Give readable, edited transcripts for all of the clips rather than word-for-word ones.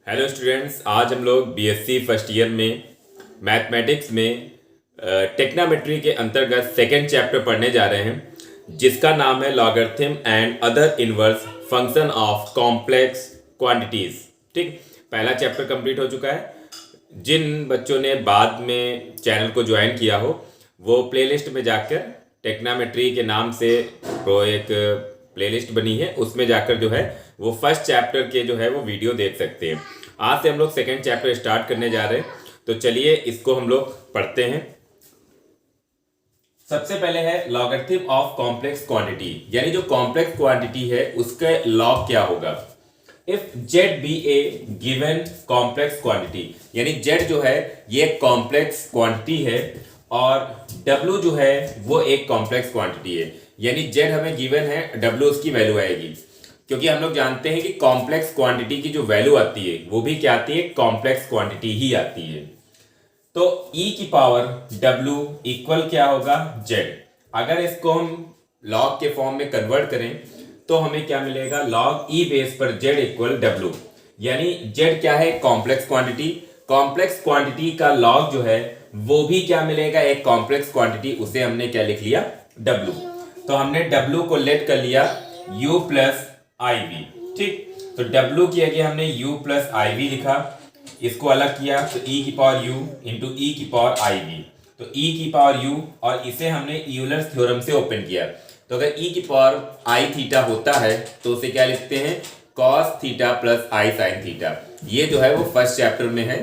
Hello students, आज हम लोग बीएससी फर्स्ट ईयर में मैथमेटिक्स में टेक्नामेट्री के अंतर्गत सेकेंड चैप्टर पढ़ने जा रहे हैं, जिसका नाम है logarithm and other inverse function of complex quantities. ठीक, पहला चैप्टर कंप्लीट हो चुका है। जिन बच्चों ने बाद में चैनल को ज्वाइन किया हो वो प्लेलिस्ट में जाकर टेक्नामेट्री के नाम से वो एक प्लेलिस्ट बनी है, उसमें जाकर जो है वो फर्स्ट चैप्टर के जो है वो वीडियो देख सकते हैं। आज से हम लोग सेकेंड चैप्टर स्टार्ट करने जा रहे हैं, तो चलिए इसको हम लोग पढ़ते हैं। सबसे पहले है लॉगरिथम ऑफ कॉम्प्लेक्स क्वांटिटी, यानी जो कॉम्प्लेक्स क्वांटिटी है उसका लॉग क्या होगा। If Z be a given complex quantity, यानी जेड जो है ये कॉम्प्लेक्स क्वांटिटी है और डब्ल्यू जो है वो एक कॉम्प्लेक्स क्वांटिटी है, यानी जेड हमें गिवन है, डब्ल्यू उसकी वैल्यू आएगी। क्योंकि हम लोग जानते हैं कि कॉम्प्लेक्स क्वांटिटी की जो वैल्यू आती है वो भी क्या आती है, कॉम्प्लेक्स क्वांटिटी ही आती है। तो e की पावर w इक्वल क्या होगा, z। अगर इसको हम log के फॉर्म में कन्वर्ट करें तो हमें क्या मिलेगा, log e बेस पर z इक्वल w, यानी z क्या है, कॉम्प्लेक्स क्वांटिटी। कॉम्प्लेक्स क्वांटिटी का log जो है वो भी क्या मिलेगा, एक कॉम्प्लेक्स क्वांटिटी, उसे हमने क्या लिख लिया, w। तो हमने w को लेट कर लिया u प्लस आई वी। ठीक, तो W की आगे हमने U प्लस आई वी लिखा, इसको अलग किया तो e की पावर u इंटू ई की पावर आई वी। तो e की पावर u और इसे हमने यूलर्स थ्योरम से ओपन किया। तो अगर e की पावर आई थीटा होता है तो उसे क्या लिखते हैं, cos theta plus i sine theta. ये जो है वो फर्स्ट चैप्टर में है।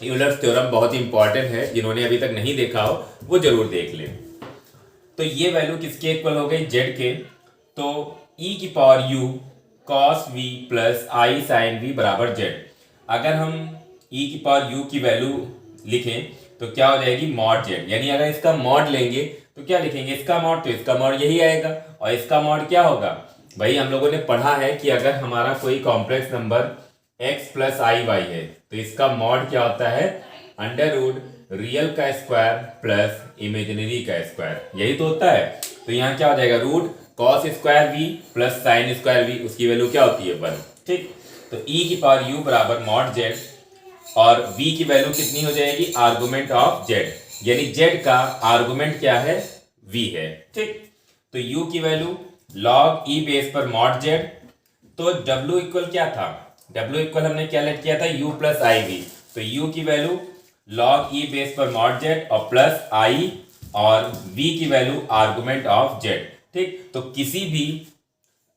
यूलर्स थ्योरम बहुत ही इंपॉर्टेंट है, जिन्होंने अभी तक नहीं देखा हो वो जरूर देख ले। तो ये वैल्यू किसके इक्वल हो गई, z के। तो e की power u cos v plus i sine v बराबर z। अगर हम e की पावर u की वैल्यू लिखें तो क्या हो जाएगी, मॉड z। यानी अगर इसका मॉड लेंगे तो क्या लिखेंगे, इसका मॉड, तो इसका मॉड यही आएगा। और इसका मॉड क्या होगा भाई, हम लोगों ने पढ़ा है कि अगर हमारा कोई कॉम्प्लेक्स नंबर x प्लस आई वाई है तो इसका मॉड क्या होता है, अंडर रूट रियल का स्क्वायर प्लस इमेजिनरी का स्क्वायर, यही तो होता है। तो यहाँ क्या हो जाएगा, root cos square V plus sine square V, उसकी वैल्यू क्या होती है, 1। ठीक, तो e की पावर u बराबर मॉड z और v की वैल्यू कितनी हो जाएगी, आर्गुमेंट ऑफ z, यानी z का आर्गुमेंट क्या है, v है। ठीक, तो u की वैल्यू log e बेस पर मॉड z। तो w इक्वल क्या था, w इक्वल हमने क्या लेट किया था, u प्लस आई वी। तो u की वैल्यू log e बेस पर मॉड z और प्लस i और v की वैल्यू आर्गुमेंट ऑफ z। ठीक, तो किसी भी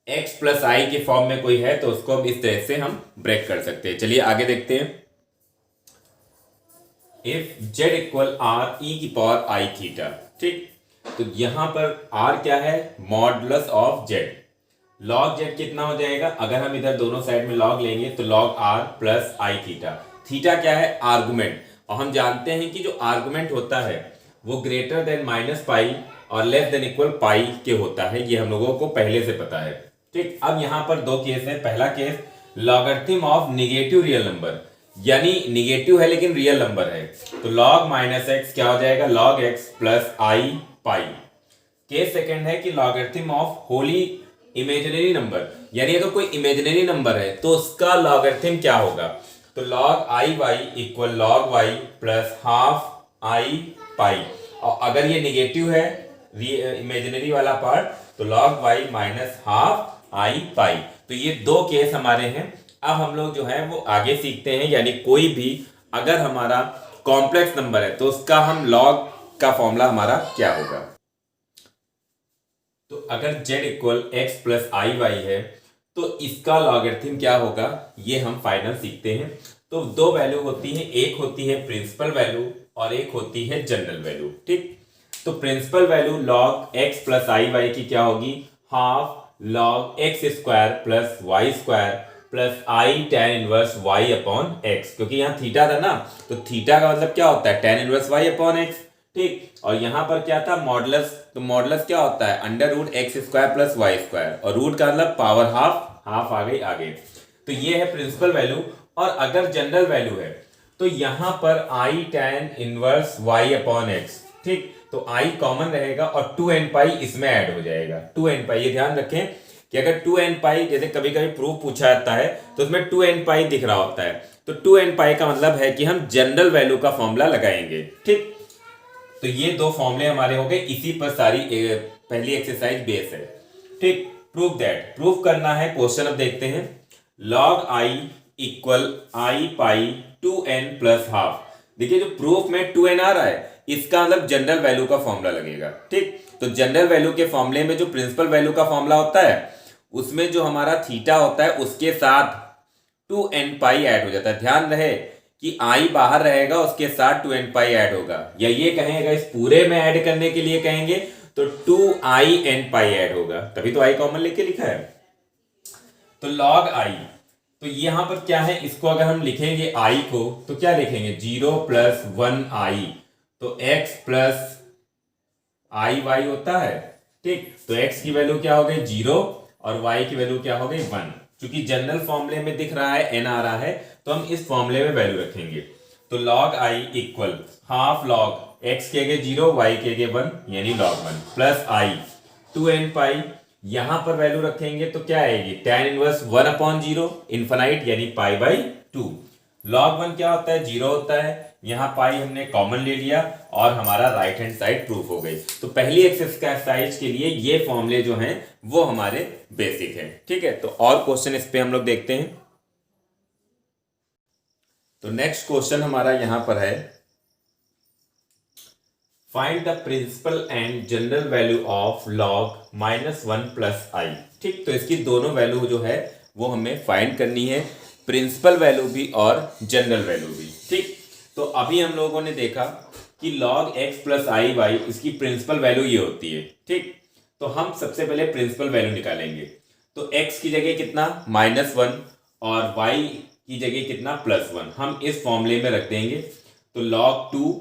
x प्लस आई के फॉर्म में कोई है तो उसको हम इस तरह से हम ब्रेक कर सकते हैं। चलिए आगे देखते हैं। If z equal R E की पावर आई थीटा। ठीक, तो यहां पर r क्या है, modulus of z। log z कितना हो जाएगा, अगर हम इधर दोनों साइड में log लेंगे तो log r प्लस आई थीटा। थीटा क्या है, आर्गुमेंट, और हम जानते हैं कि जो आर्गुमेंट होता है वो ग्रेटर देन माइनस पाई और लेस देन इक्वल पाई के होता है, ये हम लोगों को पहले से पता है। ठीक, अब यहाँ पर दो केस है। पहला case logarithm of negative real number, यानी निगेटिव है लेकिन रियल नंबर है, तो log माइनस एक्स क्या हो जाएगा, log x प्लस आई पाई। केस सेकंड है कि logarithm of Holi imaginary number, यानी अगर कोई इमेजिनरी नंबर है तो उसका लॉगरिथम क्या होगा, तो log i y equal log y plus half i pi. और अगर ये निगेटिव है इमेजिनरी वाला पार्ट तो log y minus half i pi. तो ये दो केस हमारे हैं। अब हम लोग जो है वो आगे सीखते हैं, यानी कोई भी अगर हमारा कॉम्प्लेक्स नंबर है तो उसका हम log का फॉर्मूला हमारा क्या होगा। तो अगर z इक्वल एक्स प्लस आई वाई है तो इसका लॉगरिथम क्या होगा, ये हम फाइनल सीखते हैं। तो दो वैल्यू होती है, एक होती है प्रिंसिपल वैल्यू और एक होती है जनरल वैल्यू। ठीक, तो principal value log x plus आई वाई की क्या होगी, half log x square plus Y square plus i tan inverse y upon x, क्योंकि यहाँ थीटा था ना, तो थीटा का मतलब क्या होता है, ten inverse y upon x। ठीक, और यहाँ पर क्या था, मॉडुलस, तो मॉडुलस क्या होता है, under root X square plus Y square, और रूट का मतलब पावर हाफ, हाफ आ गई आगे। तो ये है प्रिंसिपल वैल्यू। और अगर जनरल वैल्यू है तो यहाँ पर i tan inverse y upon x। ठीक, तो i कॉमन रहेगा और 2n पाई इसमें ऐड हो जाएगा, 2n पाई, ये ध्यान रखें कि अगर 2n पाई, जैसे कभी कभी प्रूफ पूछा जाता है तो उसमें 2n पाई दिख रहा होता है, तो 2n पाई का मतलब है कि हम जनरल वैल्यू का फॉर्मूला लगाएंगे। ठीक, तो ये दो फॉर्मूले हमारे हो गए, इसी पर सारी पहली एक्सरसाइज बेस है। ठीक, प्रूफ दैट, प्रूफ करना है। क्वेश्चन अब देखते हैं। log i equal I pi 2n plus half. देखिए जो प्रूफ में 2n आ रहा है, इसका मतलब जनरल वैल्यू का फॉर्मूला लगेगा। ठीक, तो जनरल वैल्यू के फॉर्मूले में जो प्रिंसिपल वैल्यू का फॉर्मूला होता है उसमें जो हमारा थीटा होता है उसके साथ 2n पाई ऐड हो जाता है। ध्यान रहे कि i बाहर रहेगा, उसके साथ 2n पाई ऐड होगा, या ये कहेंगे इस पूरे में ऐड करने के लिए कहेंगे तो 2in पाई ऐड होगा, तभी तो i कॉमन लेके लिखा है। तो log i, तो यहां पर क्या है, इसको अगर हम लिखेंगे i को तो क्या लिखेंगे 0 प्लस 1i, तो x प्लस आई वाई होता है। ठीक, तो x की वैल्यू क्या हो गई 0 और y की वैल्यू क्या हो गई 1। क्योंकि जनरल फॉर्मूले में दिख रहा है n आ रहा है, तो हम इस फॉर्मूले में वैल्यू रखेंगे। तो log i equal half log x के आगे 0 y के आगे 1 यानी log 1 प्लस i 2n पाई, यहां पर वैल्यू रखेंगे तो क्या आएगी tan इनवर्स 1/0 इनफाइनाइट यानी पाई बाई 2। log 1 क्या होता है 0 होता है, यहां पाई हमने कॉमन ले लिया और हमारा राइट हैंड साइड प्रूफ हो गई। तो पहली एक्सरसाइज के लिए ये फॉर्मूले जो हैं वो हमारे बेसिक हैं। ठीक है, तो और क्वेश्चन इस पे हम लोग देखते हैं। तो नेक्स्ट क्वेश्चन हमारा यहां पर है, find the principal and general value of log -1 plus i. ठीक, तो इसकी दोनों वैल्यू जो है वो हमें फाइंड करनी है, प्रिंसिपल वैल्यू भी और जनरल वैल्यू भी। ठीक, तो अभी हम लोगों ने देखा कि log x प्लस आई वाई, इसकी प्रिंसिपल वैल्यू ये होती है। ठीक, तो हम सबसे पहले प्रिंसिपल वैल्यू निकालेंगे। तो x की जगह कितना -1 और y की जगह कितना +1 हम इस फॉर्मूले में रख देंगे। तो log 2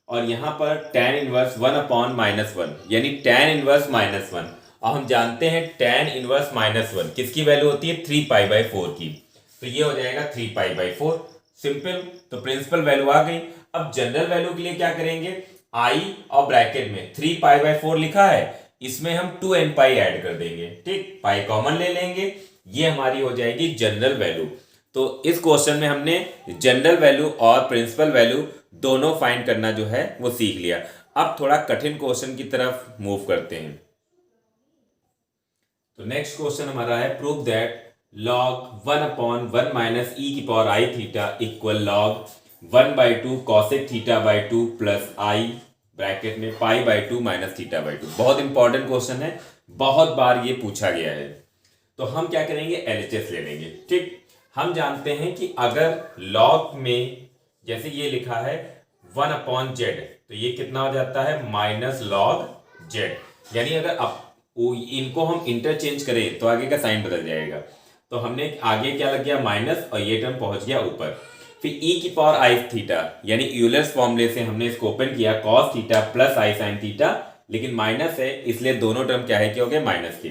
और यहां पर tan इनवर्स 1/-1 यानी tan इनवर्स -1, और हम जानते हैं tan इनवर्स -1 किसकी वैल्यू होती है 3π/4 की, तो ये हो जाएगा 3π/4। सिंपल, तो प्रिंसिपल वैल्यू आ गई। अब जनरल वैल्यू के लिए क्या करेंगे, i और ब्रैकेट में 3π/4 लिखा है, इसमें हम 2n पाई ऐड कर देंगे। ठीक, पाई कॉमन ले लेंगे, ये हमारी हो जाएगी जनरल वैल्यू। तो इस क्वेश्चन में हमने जनरल वैल्यू और प्रिंसिपल वैल्यू दोनों फाइंड करना जो है वो सीख लिया। अब थोड़ा कठिन क्वेश्चन की तरफ मूव करते हैं। तो नेक्स्ट क्वेश्चन हमारा है, prove that log 1/1 minus e की power I theta equal log 1/2 cosec theta by 2 plus I bracket में π/2 माइनस थीटा बाई 2। बहुत इंपॉर्टेंट क्वेश्चन है, बहुत बार ये पूछा गया है। तो हम क्या करेंगे LHS ले लेंगे। ठीक, हम जानते हैं कि अगर log में जैसे ये लिखा है 1/z, तो ये कितना हो जाता है -log z, यानी अगर अब इनको हम इंटरचेंज करें तो आगे का साइन बदल जाएगा। तो हमने आगे क्या लग गया माइनस और ये टर्म पहुंच गया ऊपर। फिर e की पावर आई थीटा यानी यूलर्स फॉर्मूले से हमने इसको ओपन किया cos theta plus i sine theta, लेकिन माइनस है इसलिए दोनों टर्म क्या है कि हो गए माइनस के।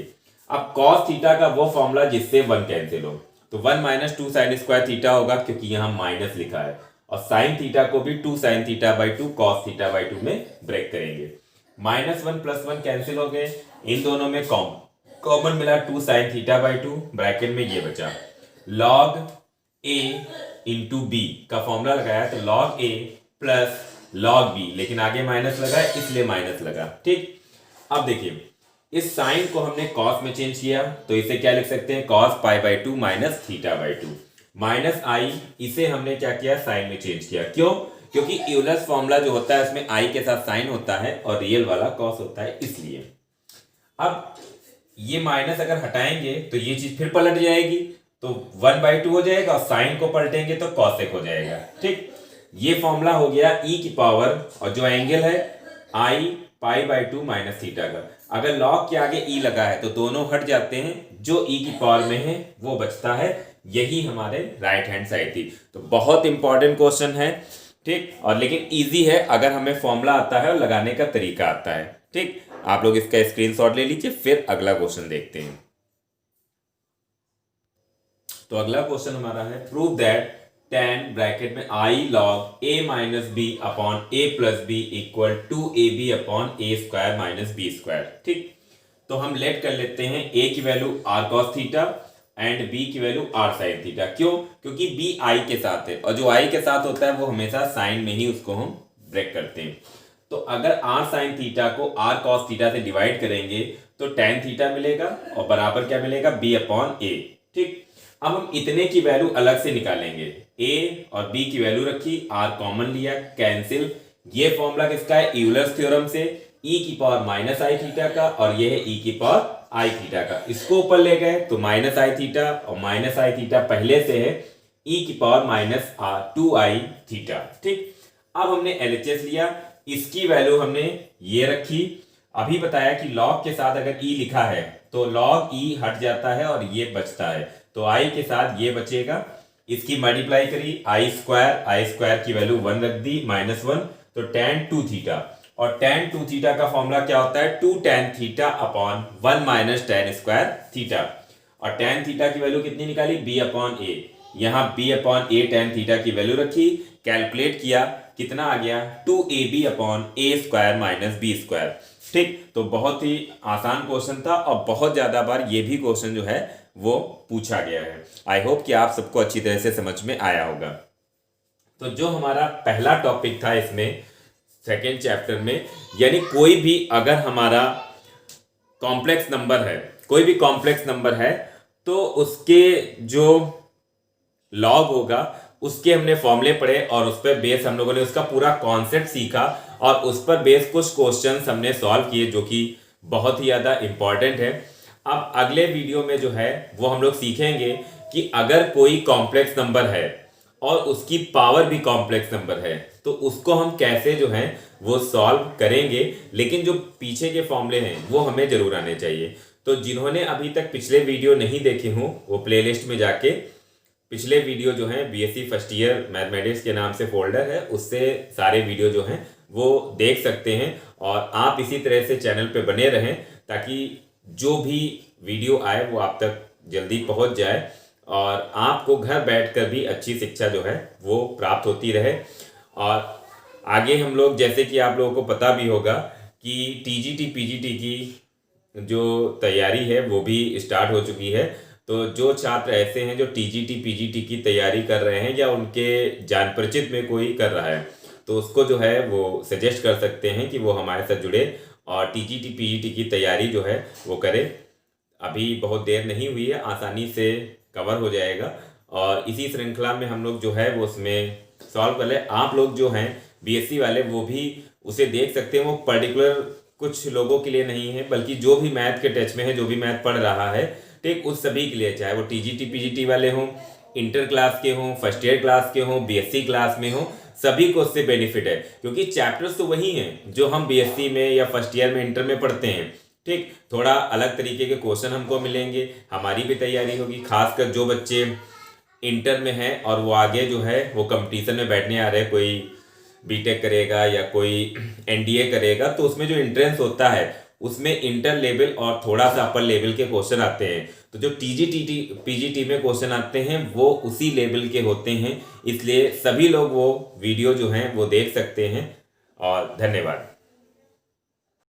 अब cos थीटा का वो फॉर्मूला जिससे 1 कैंसिल हो, तो 1 - 2 साइन स्क्वायर थीटा होगा क्योंकि यहाँ माइनस लिखा है, और साइन थीटा को भी 2 sin theta by 2 cos theta by 2 में ब्रेक करेंगे। -1 + 1 कैंसिल हो गए, इन दोनों में कॉमन मिला 2 sin थीटा बाई 2, ब्रैकेट में ये बचा log a इंटू बी का फॉर्मूला लगाया, तो log a plus log b, लेकिन आगे माइनस लगा है इसलिए माइनस लगा। ठीक, अब देखिए इस साइन को हमने cos में चेंज किया, तो इसे क्या लिख सकते हैं cos π/2 minus theta by 2 minus i, इसे हमने क्या किया साइन में चेंज किया। क्यों, क्योंकि यूलर्स फॉर्मूला जो होता है उसमें आई के साथ साइन होता है और रियल वाला कॉस होता है, इसलिए। अब ये माइनस अगर हटाएंगे तो ये चीज फिर पलट जाएगी, तो 1/2 हो जाएगा और साइन को पलटेंगे तो कॉसेक हो जाएगा। ठीक, ये फॉर्मूला हो गया e की पावर और जो एंगल है आई π/2 माइनस थीटा का। अगर लॉग के आगे e लगा है तो दोनों हट जाते हैं, जो e की पावर में है वो बचता है, यही हमारे राइट हैंड साइड थी। तो बहुत इंपॉर्टेंट क्वेश्चन है। ठीक, और लेकिन इजी है अगर हमें फॉर्मूला आता है और लगाने का तरीका आता है। ठीक, आप लोग इसका स्क्रीनशॉट ले लीजिए, फिर अगला क्वेश्चन देखते हैं। तो अगला क्वेश्चन हमारा है, प्रूव दैट tan ब्रैकेट में i log a minus B upon a plus B equal 2ab upon a square minus B square. ठीक, तो हम लेट कर लेते हैं a की वैल्यू r cos theta and b की वैल्यू r sin थीटा। क्यों? क्योंकि b i के साथ है और जो i के साथ होता है वो हमेशा साइन में ही उसको हम ब्रेक करते हैं। तो अगर r sin थीटा को r cos थीटा से डिवाइड करेंगे तो tan थीटा मिलेगा और बराबर क्या मिलेगा, b अपॉन a। ठीक, अब हम इतने की वैल्यू अलग से निकालेंगे, a और b की वैल्यू रखी, r कॉमन लिया, कैंसिल। ये फॉर्मूला किसका है, यूलर्स थ्योरम से, e की पावर माइनस आई थीटा का और ये है e की पावर आई थीटा का। इसको ऊपर ले गए तो माइनस आई थीटा और माइनस आई थीटा पहले से है e की पावर माइनस 2i थीटा। ठीक, अब हमने LHS लिया, इसकी वैल्यू हमने ये रखी। अभी बताया कि लॉग के साथ अगर e लिखा है तो लॉग e हट जाता है और ये बचता है, तो i के साथ ये बचेगा। इसकी मल्टीप्लाई करी, आई स्क्वायर की वैल्यू 1 रख दी, -1, तो tan 2 थीटा। और tan 2 थीटा का फॉर्मूला क्या होता है, 2 tan theta upon 1 minus tan square theta. और tan थीटा की वैल्यू कितनी निकाली, b अपॉन a। यहाँ b upon a tan theta की वैल्यू रखी, कैलकुलेट किया, कितना आ गया, 2ab upon a square minus b square. ठीक, तो बहुत ही आसान क्वेश्चन था और बहुत ज्यादा बार ये भी क्वेश्चन जो है वो पूछा गया है। आई होप कि आप सबको अच्छी तरह से समझ में आया होगा। तो जो हमारा पहला टॉपिक था इसमें सेकेंड चैप्टर में, यानी कोई भी अगर हमारा कॉम्प्लेक्स नंबर है, कोई भी कॉम्प्लेक्स नंबर है तो उसके जो लॉग होगा उसके हमने फॉर्मूले पढ़े और उस पर बेस हम लोगों ने उसका पूरा कॉन्सेप्ट सीखा और उस पर बेस कुछ क्वेश्चंस हमने सॉल्व किए जो कि बहुत ही ज़्यादा इम्पॉर्टेंट है। अब अगले वीडियो में जो है वो हम लोग सीखेंगे कि अगर कोई कॉम्प्लेक्स नंबर है और उसकी पावर भी कॉम्प्लेक्स नंबर है तो उसको हम कैसे जो है वो सॉल्व करेंगे, लेकिन जो पीछे के फॉर्मूले हैं वो हमें जरूर आने चाहिए। तो जिन्होंने अभी तक पिछले वीडियो नहीं देखे हों वो प्लेलिस्ट में जाके पिछले वीडियो जो है BSc फर्स्ट ईयर मैथमेटिक्स के नाम से फोल्डर है, उससे सारे वीडियो जो हैं वो देख सकते हैं। और आप इसी तरह से चैनल पे बने रहें ताकि जो भी वीडियो आए वो आप तक जल्दी पहुंच जाए और आपको घर बैठकर भी अच्छी शिक्षा जो है वो प्राप्त होती रहे। और आगे हम लोग, जैसे कि आप लोगों को पता भी होगा कि TGT PGT की जो तैयारी है वो भी स्टार्ट हो चुकी है। तो जो छात्र ऐसे हैं जो TGT PGT की तैयारी कर रहे हैं या उनके जान परिचित में कोई कर रहा है तो उसको जो है वो सजेस्ट कर सकते हैं कि वो हमारे साथ जुड़े और TGT PGT की तैयारी जो है वो करे। अभी बहुत देर नहीं हुई है, आसानी से कवर हो जाएगा और इसी श्रृंखला में हम लोग जो है वो उसमें सॉल्व कर ले। आप लोग जो हैं BSc वाले वो भी उसे देख सकते हैं, वो पर्टिकुलर कुछ लोगों के लिए नहीं है बल्कि जो भी मैथ के टच में है, जो भी मैथ पढ़ रहा है, ठीक, उस सभी के लिए, चाहे वो TGT PGT वाले हों, इंटर क्लास के हों, फर्स्ट ईयर क्लास के हों, BSc क्लास में हों, सभी को उससे बेनिफिट है क्योंकि चैप्टर्स तो वही हैं जो हम BSc में या फर्स्ट ईयर में, इंटर में पढ़ते हैं। ठीक, थोड़ा अलग तरीके के क्वेश्चन हमको मिलेंगे, हमारी भी तैयारी होगी। खासकर जो बच्चे इंटर में हैं और वो आगे जो है वो कंपटीशन में बैठने आ रहे हैं, कोई बीटेक करेगा या कोई NDA करेगा, तो उसमें जो एंट्रेंस होता है उसमें इंटर लेवल और थोड़ा सा अपर लेवल के क्वेश्चन आते हैं। तो जो TGT PGT में क्वेश्चन आते हैं वो उसी लेवल के होते हैं, इसलिए सभी लोग वो वीडियो जो हैं वो देख सकते हैं। और धन्यवाद।